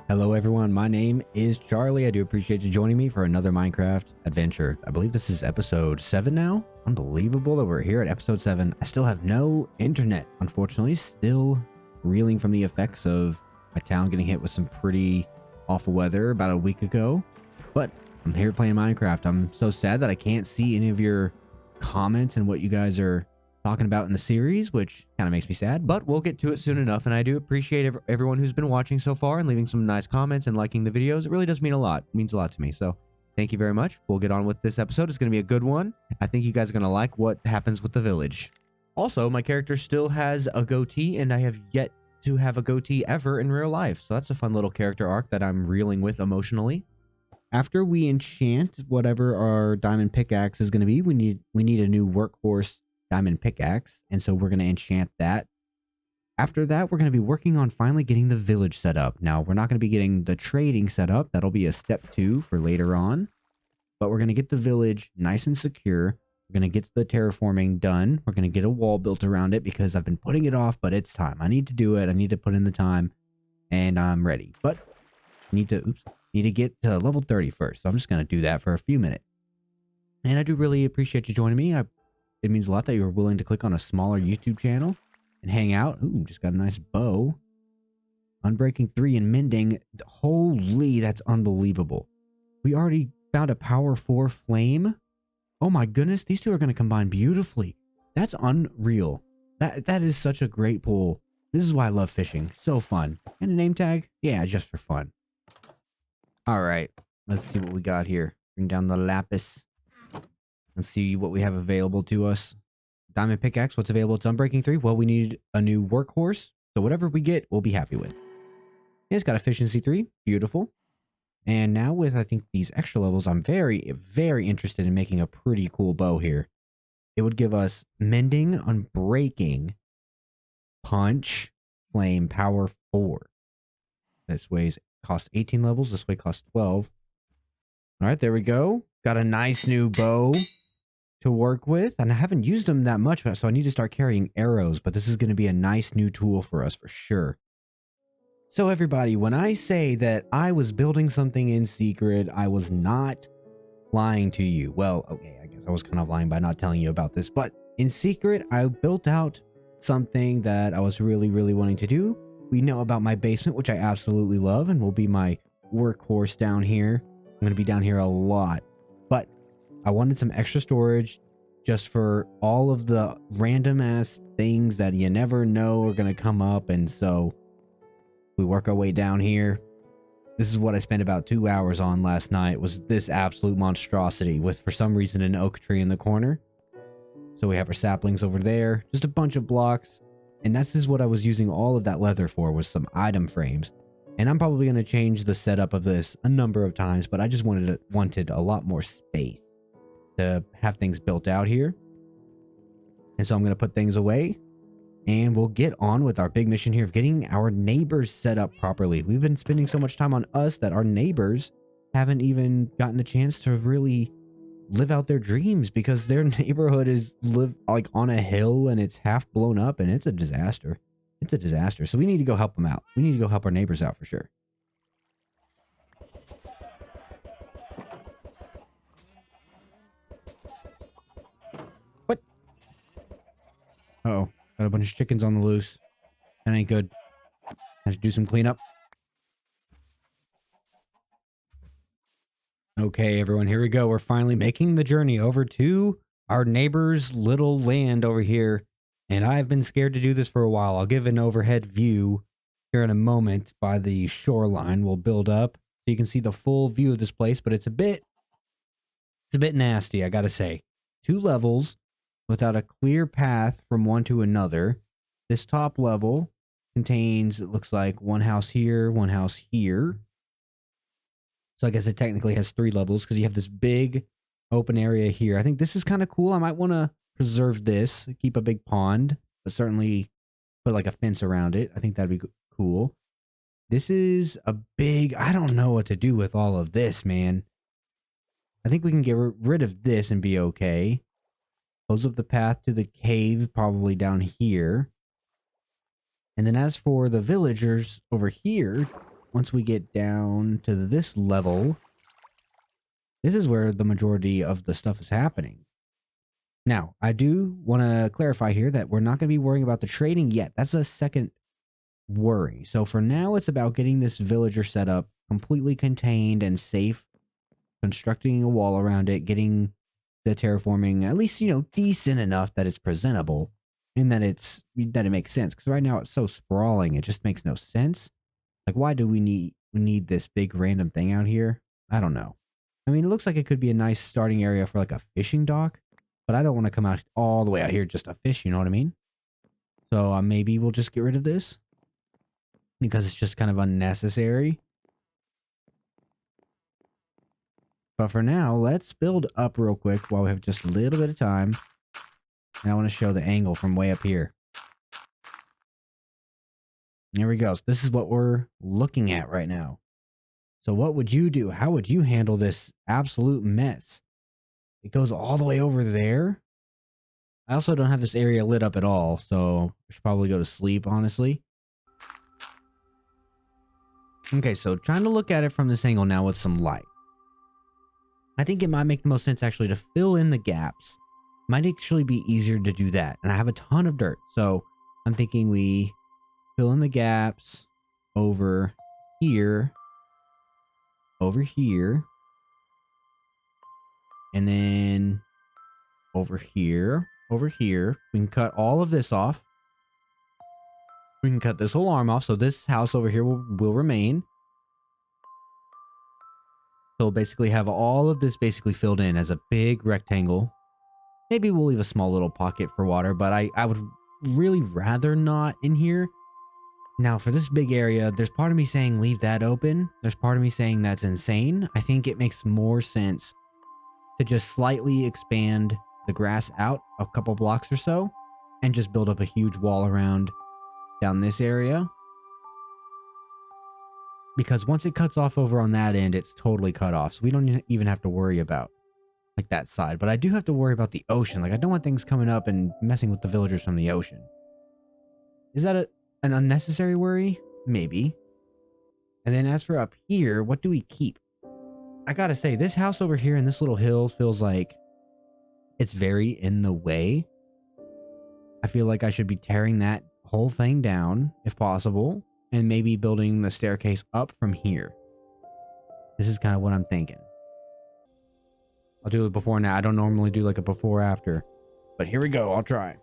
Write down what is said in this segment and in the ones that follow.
Hello everyone, my name is Charlie. I do appreciate you joining me for another Minecraft adventure. I believe this is episode 7 now. Unbelievable that we're here at episode 7. I still have no internet, unfortunately. Still reeling from the effects of my town getting hit with some pretty awful weather about a week ago. But I'm here playing Minecraft. I'm so sad that I can't see any of your comments and what you guys are talking about in the series, which kind of makes me sad, but we'll get to it soon enough. And I do appreciate everyone who's been watching so far and leaving some nice comments and liking the videos. It really does mean a lot. It means a lot to me. So thank you very much. We'll get on with this episode. It's going to be a good one. I think you guys are going to like what happens with the village. Also, my character still has a goatee, and I have yet to have a goatee ever in real life. So that's a fun little character arc that I'm reeling with emotionally. After we enchant whatever our diamond pickaxe is going to be, we need a new workhorse diamond pickaxe, and so we're going to enchant that. After that, we're going to be working on finally getting the village set up. Now, we're not going to be getting the trading set up. That'll be a step 2 for later on, but we're going to get the village nice and secure. We're going to get the terraforming done. We're going to get a wall built around it because I've been putting it off, but it's time. I need to do it. I need to put in the time, and I'm ready. But I need to get to level 30 first. So I'm just going to do that for a few minutes. And I do really appreciate you joining me. It means a lot that you were willing to click on a smaller YouTube channel and hang out. Ooh, just got a nice bow. Unbreaking 3 and mending. Holy, that's unbelievable. We already found a power 4 flame. Oh my goodness, these two are going to combine beautifully. That's unreal. That is such a great pull. This is why I love fishing. So fun. And a name tag? Yeah, just for fun. All right, let's see what we got here. Bring down the lapis. Let's see what we have available to us. Diamond pickaxe, what's available? It's Unbreaking 3. Well, we need a new workhorse. So whatever we get, we'll be happy with. It's got efficiency 3. Beautiful. And now with, I think, these extra levels, I'm very, very interested in making a pretty cool bow here. It would give us mending, unbreaking, punch, flame, power 4. This way costs 18 levels. This way costs 12. All right, there we go. Got a nice new bow to work with, and I haven't used them that much, so I need to start carrying arrows, but this is going to be a nice new tool for us for sure. So everybody, when I say that I was building something in secret, I was not lying to you. Well, okay, I guess I was kind of lying by not telling you about this, but in secret, I built out something that I was really, really wanting to do. We know about my basement, which I absolutely love, and will be my workhorse down here. I'm going to be down here a lot, but I wanted some extra storage just for all of the random ass things that you never know are going to come up. And so we work our way down here. This is what I spent about 2 hours on last night, was this absolute monstrosity with, for some reason, an oak tree in the corner. So we have our saplings over there, just a bunch of blocks. And this is what I was using all of that leather for, was some item frames. And I'm probably going to change the setup of this a number of times, but I just wanted a lot more space to have things built out here. And so I'm going to put things away, and we'll get on with our big mission here of getting our neighbors set up properly. We've been spending so much time on us that our neighbors haven't even gotten the chance to really live out their dreams, because their neighborhood is like on a hill and it's half blown up, and it's a disaster. It's a disaster. So we need to go help them out. We need to go help our neighbors out for sure. What? Uh-oh. Got a bunch of chickens on the loose. That ain't good. Have to do some cleanup. Okay, everyone, here we go. We're finally making the journey over to our neighbor's little land over here. And I've been scared to do this for a while. I'll give an overhead view here in a moment by the shoreline. We'll build up so you can see the full view of this place, but it's a bit nasty, I gotta say. 2 levels without a clear path from one to another. This top level contains, it looks like, one house here, one house here. So I guess it technically has 3 levels because you have this big open area here. I think this is kind of cool. I might want to preserve this, keep a big pond, but certainly put like a fence around it. I think that'd be cool. This is a big, I don't know what to do with all of this, man. I think we can get rid of this and be okay. Close up the path to the cave, probably down here. And then as for the villagers over here, once we get down to this level, this is where the majority of the stuff is happening. Now, I do want to clarify here that we're not going to be worrying about the trading yet. That's a second worry. So for now, it's about getting this villager set up completely contained and safe, constructing a wall around it, getting the terraforming at least, decent enough that it's presentable and that it makes sense. Because right now it's so sprawling, it just makes no sense. Like, why do we need this big random thing out here? I don't know. I mean, it looks like it could be a nice starting area for like a fishing dock, but I don't want to come out all the way out here just to fish, you know what I mean? So maybe we'll just get rid of this because it's just kind of unnecessary. But for now, let's build up real quick while we have just a little bit of time. And I want to show the angle from way up here. There we go. So this is what we're looking at right now. So what would you do? How would you handle this absolute mess? It goes all the way over there. I also don't have this area lit up at all, so I should probably go to sleep, honestly. Okay, so trying to look at it from this angle now with some light. I think it might make the most sense actually to fill in the gaps. Might actually be easier to do that. And I have a ton of dirt, so I'm thinking we fill in the gaps over here, and then over here. We can cut all of this off. We can cut this whole arm off, so this house over here will remain. So we'll basically have all of this basically filled in as a big rectangle. Maybe we'll leave a small little pocket for water, but I would really rather not in here. Now for this big area, there's part of me saying leave that open. There's part of me saying that's insane. I think it makes more sense to just slightly expand the grass out a couple blocks or so and just build up a huge wall around down this area. Because once it cuts off over on that end, it's totally cut off. So we don't even have to worry about like that side. But I do have to worry about the ocean. Like I don't want things coming up and messing with the villagers from the ocean. Is that an unnecessary worry? Maybe. And then as for up here, what do we keep? I gotta say, this house over here in this little hill feels like it's very in the way. I feel like I should be tearing that whole thing down if possible. And maybe building the staircase up from here. This is kind of what I'm thinking. I'll do it before now. I don't normally do like a before after. But here we go. I'll try.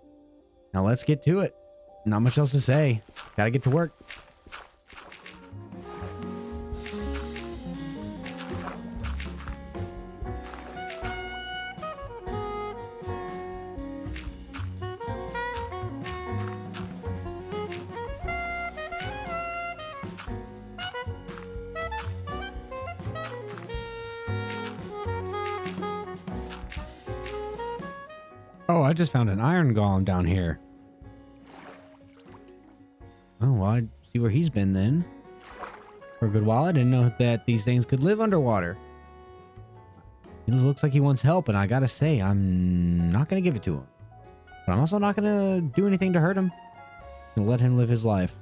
Now let's get to it. Not much else to say. Gotta get to work. Oh, I just found an iron golem down here. Oh, well, I'd see where he's been then. For a good while, I didn't know that these things could live underwater. He looks like he wants help, and I gotta say, I'm not gonna give it to him. But I'm also not gonna do anything to hurt him. I'm gonna let him live his life.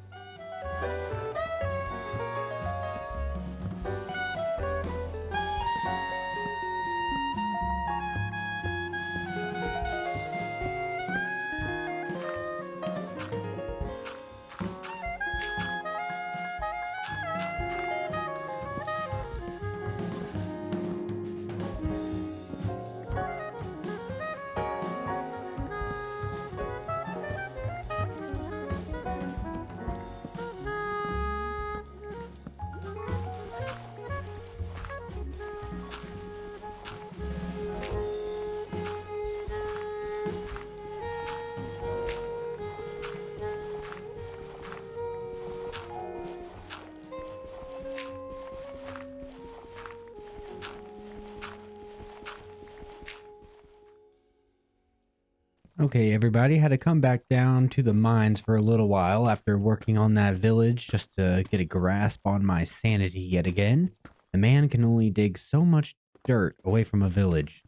Okay, everybody, had to come back down to the mines for a little while after working on that village just to get a grasp on my sanity yet again. A man can only dig so much dirt away from a village.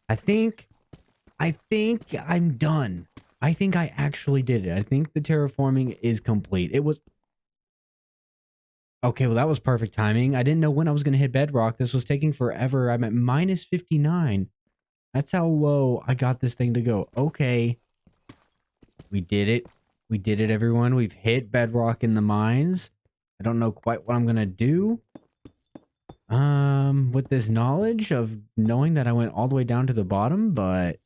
I think I'm done. I think I actually did it. I think the terraforming is complete. It was... Okay, well, that was perfect timing. I didn't know when I was going to hit bedrock. This was taking forever. I'm at minus 59. That's how low I got this thing to go. Okay. We did it. We did it, everyone. We've hit bedrock in the mines. I don't know quite what I'm going to do. With this knowledge of knowing that I went all the way down to the bottom, but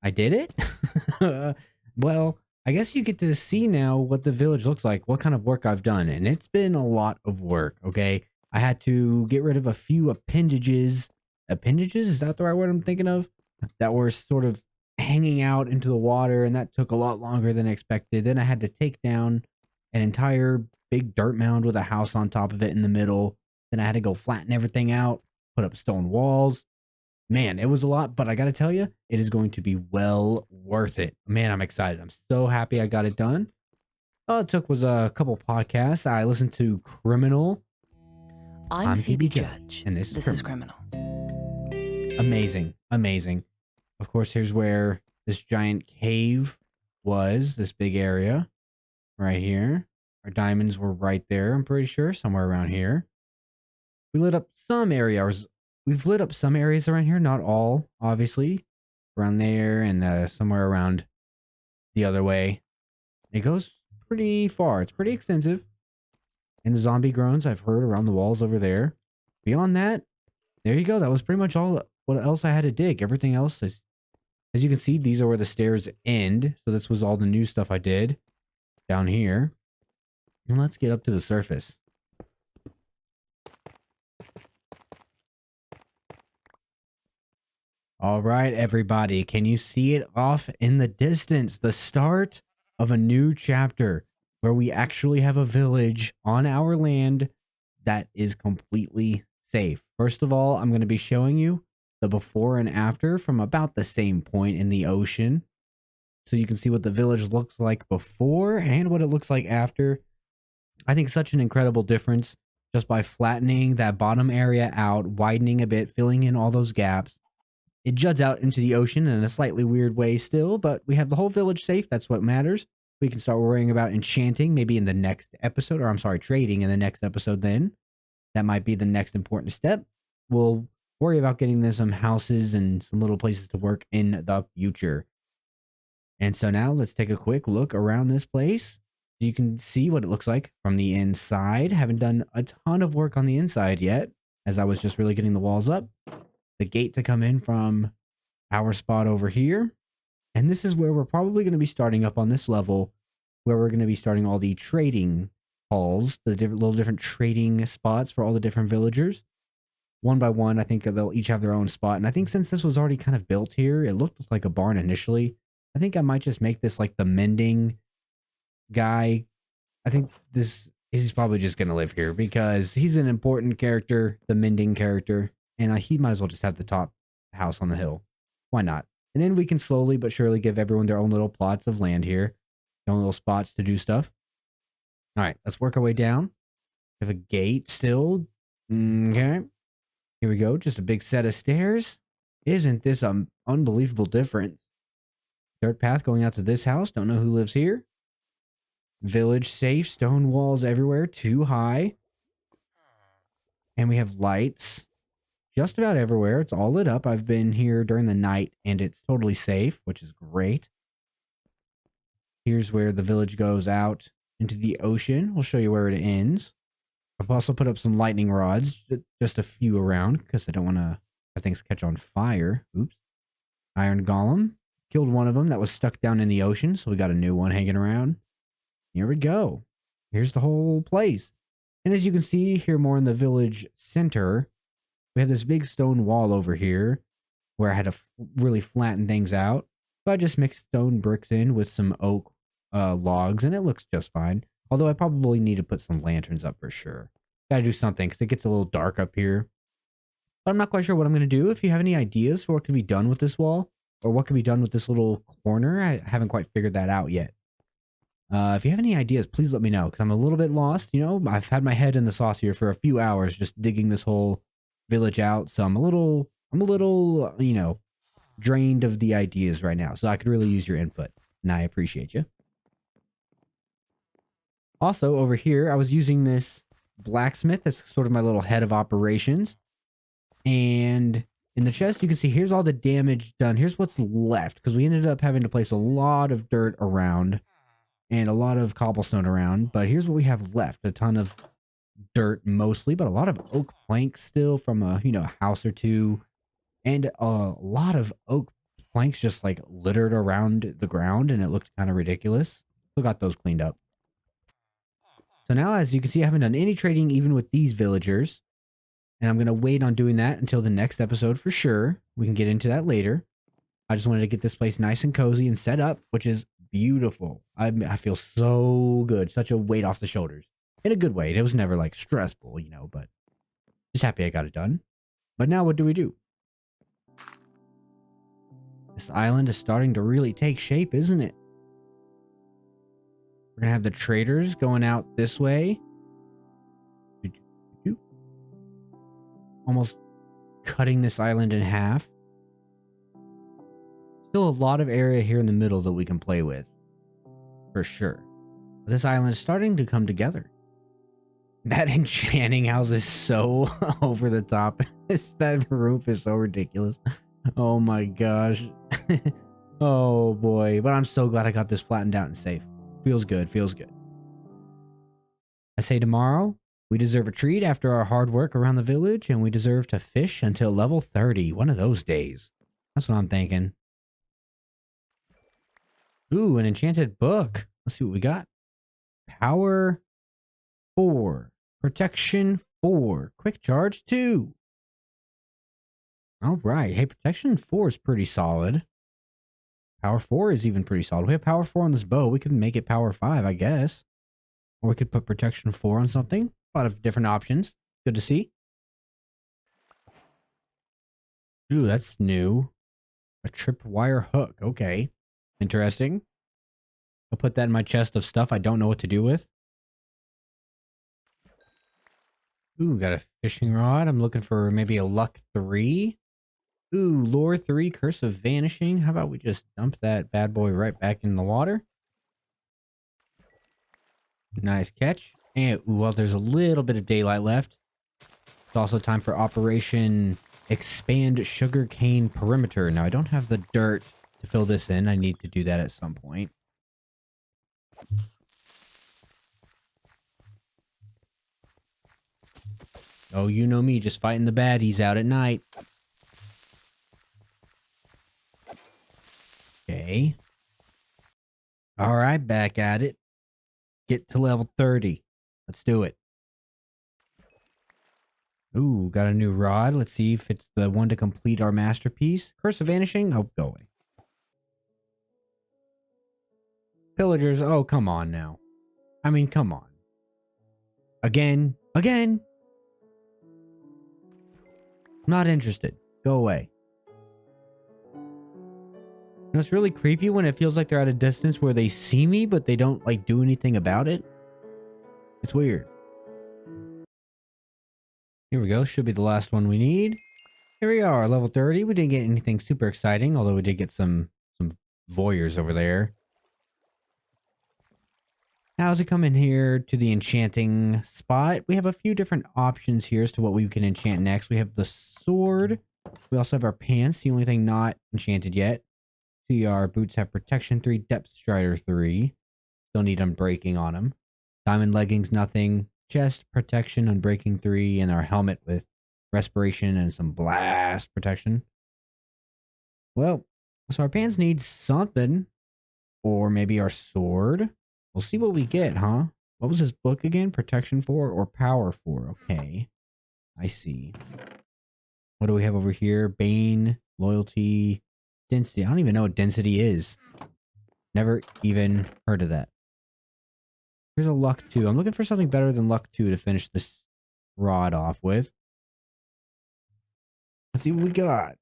I did it. Well, I guess you get to see now what the village looks like, what kind of work I've done, and it's been a lot of work, okay? I had to get rid of a few appendages. Appendages? Is that the right word I'm thinking of? That were sort of hanging out into the water, and that took a lot longer than expected. Then I had to take down an entire big dirt mound with a house on top of it in the middle. Then I had to go flatten everything out, put up stone walls. Man, it was a lot, but I got to tell you, it is going to be well worth it. Man, I'm excited. I'm so happy I got it done. All it took was a couple podcasts. I listened to Criminal. I'm Phoebe Judge, and this is Criminal. Amazing. Amazing. Of course, here's where this giant cave was, this big area right here. Our diamonds were right there, I'm pretty sure, somewhere around here. We lit up some areas. We've lit up some areas around here, not all, obviously. Around there and somewhere around the other way. It goes pretty far. It's pretty extensive. And the zombie groans I've heard around the walls over there. Beyond that, there you go. That was pretty much all what else I had to dig. Everything else is, as you can see, these are where the stairs end. So this was all the new stuff I did down here. And let's get up to the surface. All right, everybody. Can you see it off in the distance? The start of a new chapter where we actually have a village on our land that is completely safe. First of all, I'm going to be showing you the before and after from about the same point in the ocean. So you can see what the village looks like before and what it looks like after. I think such an incredible difference just by flattening that bottom area out, widening a bit, filling in all those gaps. It juts out into the ocean in a slightly weird way still, but we have the whole village safe. That's what matters. We can start worrying about enchanting maybe in the next episode, or I'm sorry, trading in the next episode then. That might be the next important step. We'll worry about getting them some houses and some little places to work in the future. And so now let's take a quick look around this place. You can see what it looks like from the inside. Haven't done a ton of work on the inside yet, as I was just really getting the walls up. The gate to come in from our spot over here. And this is where we're probably going to be starting up on this level, where we're going to be starting all the trading halls, the little different trading spots for all the different villagers. One by one, I think they'll each have their own spot. And I think since this was already kind of built here, it looked like a barn initially. I think I might just make this like the mending guy. I think he's probably just going to live here because he's an important character, the mending character. And he might as well just have the top house on the hill. Why not? And then we can slowly but surely give everyone their own little plots of land here. Their own little spots to do stuff. All right, let's work our way down. We have a gate still. Okay. Here we go. Just a big set of stairs. Isn't this an unbelievable difference? Dirt path going out to this house. Don't know who lives here. Village safe. Stone walls everywhere. Too high. And we have lights. Just about everywhere. It's all lit up. I've been here during the night and it's totally safe, which is great. Here's where the village goes out into the ocean. We'll show you where it ends. I've also put up some lightning rods, just a few around because I don't want to have things catch on fire. Oops. Iron golem. Killed one of them that was stuck down in the ocean, so we got a new one hanging around. Here we go. Here's the whole place. And as you can see here more in the village center, we have this big stone wall over here where I had to really flatten things out. So I just mixed stone bricks in with some oak logs, and it looks just fine. Although I probably need to put some lanterns up for sure. Gotta do something because it gets a little dark up here. But I'm not quite sure what I'm going to do. If you have any ideas for what can be done with this wall, or what can be done with this little corner, I haven't quite figured that out yet. If you have any ideas, please let me know because I'm a little bit lost. You know, I've had my head in the sauce here for a few hours just digging this whole village out, so I'm a little, you know, drained of the ideas right now. So I could really use your input, and I appreciate you. Also, over here, I was using this blacksmith. That's sort of my little head of operations. And in the chest, you can see here's all the damage done. Here's what's left because we ended up having to place a lot of dirt around and a lot of cobblestone around. But here's what we have left: a ton of dirt mostly, but a lot of oak planks still from a house or two, and a lot of oak planks just like littered around the ground, and it looked kind of ridiculous. Still got those cleaned up. So now, as you can see, I haven't done any trading even with these villagers. And I'm going to wait on doing that until the next episode for sure. We can get into that later. I just wanted to get this place nice and cozy and set up, which is beautiful. I feel so good. Such a weight off the shoulders. In a good way. It was never like stressful, but just happy I got it done. But now what do we do? This island is starting to really take shape, isn't it? We're going to have the traders going out this way. Almost cutting this island in half. Still a lot of area here in the middle that we can play with. For sure. But this island is starting to come together. That enchanting house is so over the top. That roof is so ridiculous. Oh my gosh. Oh boy. But I'm so glad I got this flattened out and safe. Feels good. Feels good. I say tomorrow, we deserve a treat after our hard work around the village, and we deserve to fish until level 30. One of those days. That's what I'm thinking. Ooh, an enchanted book. Let's see what we got. Power 4. Protection 4. Quick charge 2. Alright. Hey, protection 4 is pretty solid. Power 4 is even pretty solid. We have power 4 on this bow. We could make it power 5, I guess. Or we could put protection 4 on something. A lot of different options. Good to see. Ooh, that's new. A tripwire hook. Okay. Interesting. I'll put that in my chest of stuff I don't know what to do with. Ooh, got a fishing rod. I'm looking for maybe a luck 3. Ooh, lore 3, curse of vanishing. How about we just dump that bad boy right back in the water? Nice catch. And, ooh, well, there's a little bit of daylight left. It's also time for Operation Expand Sugarcane Perimeter. Now, I don't have the dirt to fill this in. I need to do that at some point. Oh, you know me, just fighting the baddies out at night. Okay. Alright, back at it. Get to level 30. Let's do it. Ooh, got a new rod. Let's see if it's the one to complete our masterpiece. Curse of Vanishing? Oh, go away. Pillagers, oh, come on now. I mean, come on. Again. Again. Not interested. Go away. You know, it's really creepy when it feels like they're at a distance where they see me, but they don't, like, do anything about it. It's weird. Here we go. Should be the last one we need. Here we are, level 30. We didn't get anything super exciting, although we did get some voyeurs over there. Now, as we come in here to the enchanting spot, we have a few different options here as to what we can enchant next. We have the sword. We also have our pants, the only thing not enchanted yet. See, our boots have protection 3, depth strider 3. Still need unbreaking on them. Diamond leggings, nothing. Chest protection, unbreaking 3, and our helmet with respiration and some blast protection. Well, so our pants need something. Or maybe our sword. We'll see what we get, huh? What was this book again? Protection 4 or power 4? Okay. I see. What do we have over here? Bane, loyalty, density. I don't even know what density is. Never even heard of that. Here's a luck 2. I'm looking for something better than luck 2 to finish this rod off with. Let's see what we got.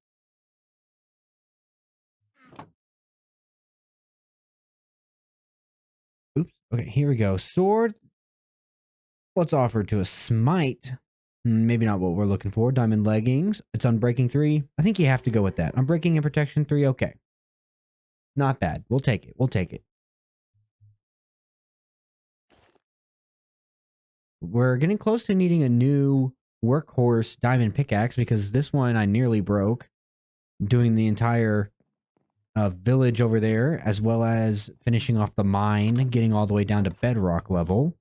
Oops. Okay, here we go. Sword. What's offered to us? Smite. Maybe not what we're looking for. Diamond leggings. It's unbreaking 3. I think you have to go with that. Unbreaking and protection 3. Okay. Not bad. We'll take it. We'll take it. We're getting close to needing a new workhorse diamond pickaxe because this one I nearly broke doing the entire village over there, as well as finishing off the mine, getting all the way down to bedrock level.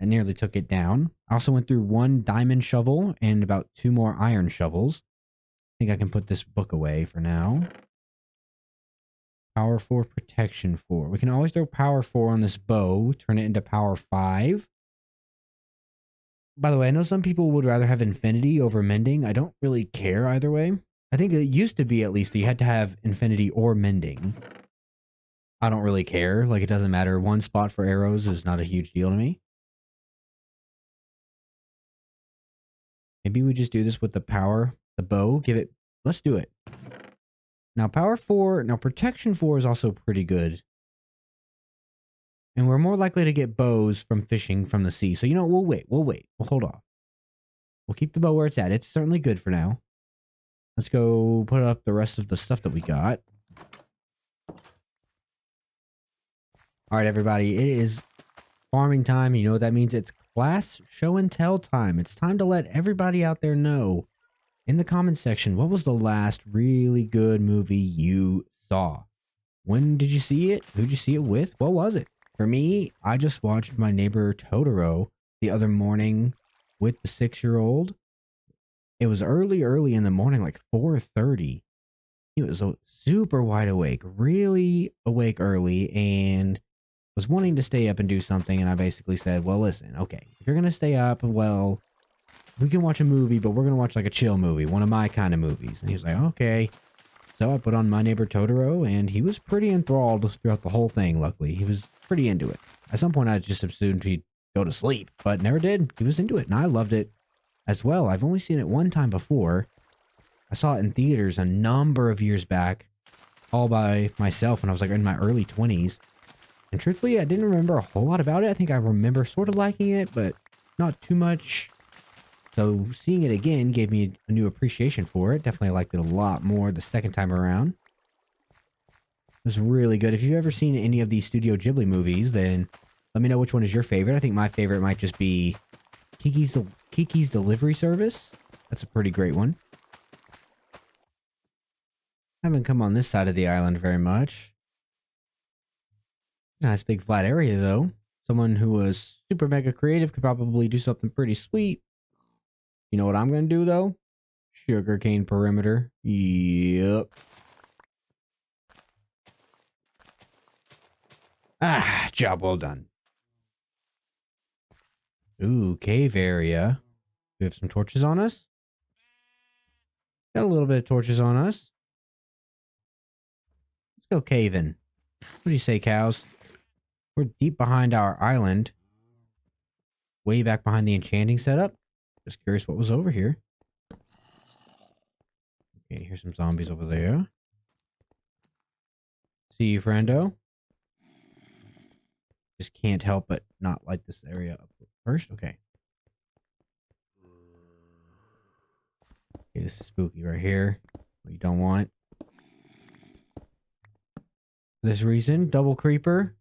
I nearly took it down. I also went through one diamond shovel and about 2 more iron shovels. I think I can put this book away for now. Power 4, protection 4. We can always throw power 4 on this bow, turn it into power 5. By the way, I know some people would rather have infinity over mending. I don't really care either way. I think it used to be at least that you had to have infinity or mending. I don't really care. Like, it doesn't matter. One spot for arrows is not a huge deal to me. Maybe we just do this with the power, the bow. Let's do it. Now, power 4, now protection 4 is also pretty good. And we're more likely to get bows from fishing from the sea. So, you know, we'll wait. We'll hold off. We'll keep the bow where it's at. It's certainly good for now. Let's go put up the rest of the stuff that we got. All right, everybody. It is farming time. You know what that means? It's class show and tell time. It's time to let everybody out there know in the comment section, what was the last really good movie you saw? When did you see it? Who'd you see it with? What was it? For me, I just watched My Neighbor Totoro the other morning with the 6-year-old. It was early in the morning, like 4:30. He was super wide awake, really awake early, and was wanting to stay up and do something. And I basically said, well, listen, okay, if you're going to stay up, well, we can watch a movie, but we're going to watch like a chill movie, one of my kind of movies. And he was like, okay. So I put on My Neighbor Totoro, and he was pretty enthralled throughout the whole thing, luckily. He was pretty into it. At some point, I just assumed he'd go to sleep, but never did. He was into it, and I loved it as well. I've only seen it one time before. I saw it in theaters a number of years back, all by myself when I was like in my early 20s. And truthfully, I didn't remember a whole lot about it. I think I remember sort of liking it, but not too much. So seeing it again gave me a new appreciation for it. Definitely liked it a lot more the second time around. It was really good. If you've ever seen any of these Studio Ghibli movies, then let me know which one is your favorite. I think my favorite might just be Kiki's Delivery Service. That's a pretty great one. I haven't come on this side of the island very much. Nice big flat area though. Someone who was super mega creative could probably do something pretty sweet. You know what I'm going to do, though? Sugarcane perimeter. Yep. Ah, job well done. Ooh, cave area. We have some torches on us? Got a little bit of torches on us. Let's go caving. What do you say, cows? We're deep behind our island. Way back behind the enchanting setup. Just curious what was over here. Okay, here's some zombies over there. See you, friendo. Just can't help but not light this area up first. Okay. Okay, this is spooky right here. What you don't want. For this reason, double creeper.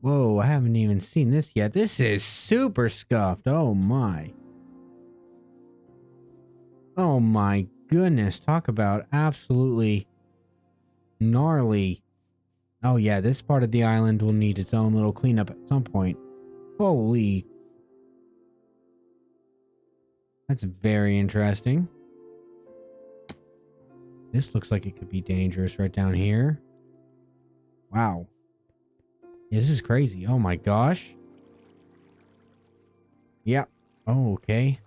Whoa, I haven't even seen this yet. This is super scuffed. Oh my. Oh my goodness. Talk about absolutely gnarly. Oh yeah, this part of the island will need its own little cleanup at some point. Holy. That's very interesting. This looks like it could be dangerous right down here. Wow. Yeah, this is crazy. Oh my gosh. Yep. Oh, okay.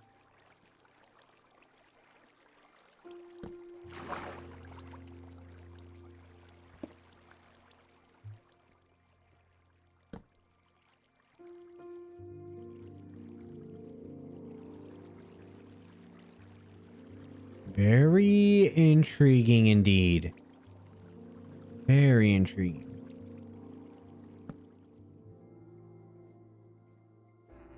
Very intriguing indeed. Very intriguing.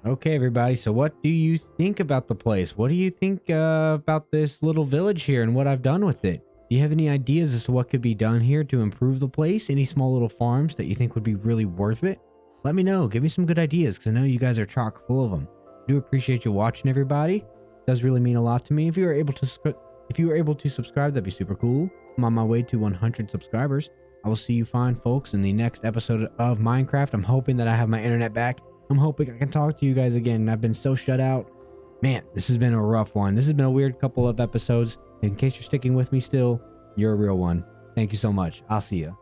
Okay, everybody. So what do you think about the place? What do you think about this little village here and what I've done with it? Do you have any ideas as to what could be done here to improve the place? Any small little farms that you think would be really worth it? Let me know. Give me some good ideas because I know you guys are chock full of them. I do appreciate you watching, everybody. It does really mean a lot to me. If you were able to subscribe, that'd be super cool. I'm on my way to 100 subscribers. I will see you fine folks in the next episode of Minecraft. I'm hoping that I have my internet back. I'm hoping I can talk to you guys again. I've been so shut out. Man, this has been a rough one. This has been a weird couple of episodes. In case you're sticking with me still, you're a real one. Thank you so much. I'll see you.